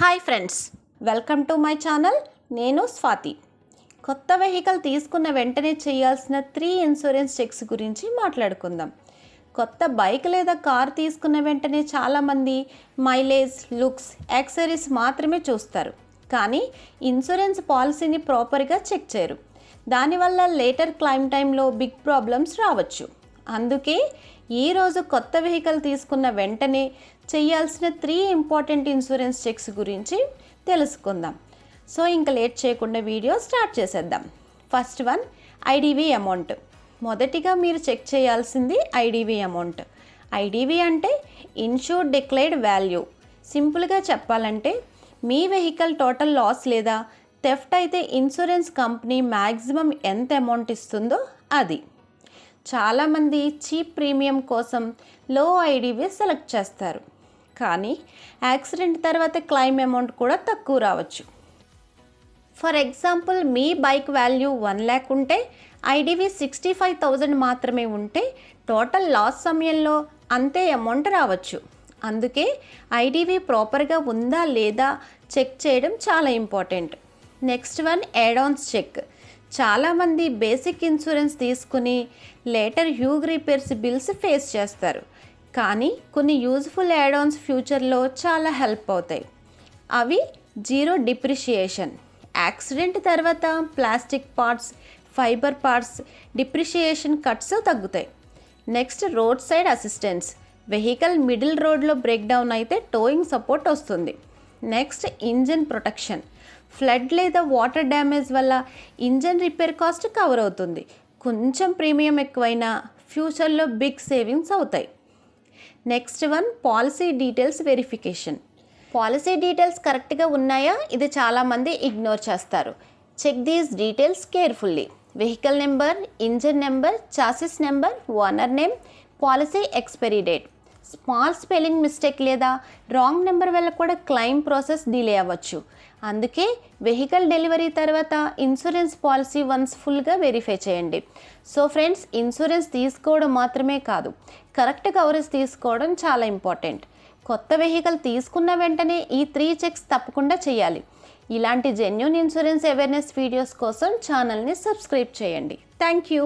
Hi friends, welcome to my channel. నేను స్వాతి. కొత్త vehicle తీసుకున్న వెంటనే చేయాల్సిన 3 ఇన్సూరెన్స్ చెక్స్ గురించి మాట్లాడుకుందాం. కొత్త బైక్ లేదా కార్ తీసుకున్న వెంటనే చాలామంది మైలేజ్, లుక్స్, యాక్సెసరీస్ మాత్రమే చూస్తారు, కానీ ఇన్సూరెన్స్ పాలసీని ప్రాపర్గా చెక్ చేయరు. దానివల్ల లేటర్ క్లైమ్ టైంలో బిగ్ ప్రాబ్లమ్స్ రావచ్చు. అందుకే ఈరోజు కొత్త వెహికల్ తీసుకున్న వెంటనే చేయాల్సిన 3 ఇంపార్టెంట్ ఇన్సూరెన్స్ చెక్స్ గురించి తెలుసుకుందాం. సో ఇంకా లేట్ చేయకుండా వీడియో స్టార్ట్ చేసేద్దాం. First one, IDV amount. మొదటిగా మీరు చెక్ చేయాల్సింది ఐడివి అమౌంట్. ఐడివి అంటే ఇన్సూర్డ్ డిక్లేర్డ్ వాల్యూ. సింపుల్గా చెప్పాలంటే మీ వెహికల్ టోటల్ లాస్ లేదా థెఫ్ట్ అయితే ఇన్సూరెన్స్ కంపెనీ మ్యాక్సిమం ఎంత అమౌంట్ ఇస్తుందో అది. చాలామంది చీప్ ప్రీమియం కోసం లో ఐడివి సెలెక్ట్ చేస్తారు, కానీ యాక్సిడెంట్ తర్వాత క్లెయిమ్ అమౌంట్ కూడా తక్కువ రావచ్చు. For example, me bike value 1 lakh ఉంటే ఐడివి 65,000 మాత్రమే ఉంటే టోటల్ లాస్ సమయంలో అంతే అమౌంట్ రావచ్చు. అందుకే ఐడివి ప్రాపర్గా ఉందా లేదా చెక్ చేయడం చాలా important. Next one, add ons check. చాలామంది బేసిక్ ఇన్సూరెన్స్ తీసుకుని later huge repairs bills face చేస్తారు, కానీ కొన్ని యూజ్ఫుల్ యాడ్ ఆన్స్ ఫ్యూచర్లో చాలా హెల్ప్ అవుతాయి. అవి జీరో డిప్రిషియేషన్. యాక్సిడెంట్ తర్వాత plastic parts, fibre parts depreciation cuts తగ్గుతాయి. Next, road side assistance. Vehicle middle రోడ్లో బ్రేక్ డౌన్ అయితే టోయింగ్ సపోర్ట్ వస్తుంది. నెక్స్ట్, ఇంజిన్ ప్రొటెక్షన్. ఫ్లడ్ లేదా వాటర్ డ్యామేజ్ వల్ల ఇంజిన్ రిపేర్ కాస్ట్ కవర్ అవుతుంది. కొంచెం ప్రీమియం ఎక్కువైనా ఫ్యూచర్లో బిగ్ సేవింగ్స్ అవుతాయి. Next one, policy details verification. Policy details కరెక్ట్గా ఉన్నాయా ఇది చాలామంది ఇగ్నోర్ చేస్తారు. Check these details carefully. Vehicle number, engine number, chassis number, owner name, policy expiry date. Small spelling mistake లేదా రాంగ్ నెంబర్ వల్ల కూడా క్లెయిమ్ ప్రాసెస్ డిలే అవ్వచ్చు. అందుకే వెహికల్ డెలివరీ తర్వాత ఇన్సూరెన్స్ పాలసీ వన్స్ ఫుల్గా వెరిఫై చేయండి. సో ఫ్రెండ్స్, ఇన్సూరెన్స్ తీసుకోవడం మాత్రమే కాదు, కరెక్ట్ కవరేజ్ తీసుకోవడం చాలా ఇంపార్టెంట్. కొత్త వెహికల్ తీసుకున్న వెంటనే ఈ 3 చెక్స్ తప్పకుండా చేయాలి. ఇలాంటి జెన్యూన్ ఇన్సూరెన్స్ అవేర్నెస్ వీడియోస్ కోసం ఛానల్ని సబ్స్క్రైబ్ చేయండి. Thank you.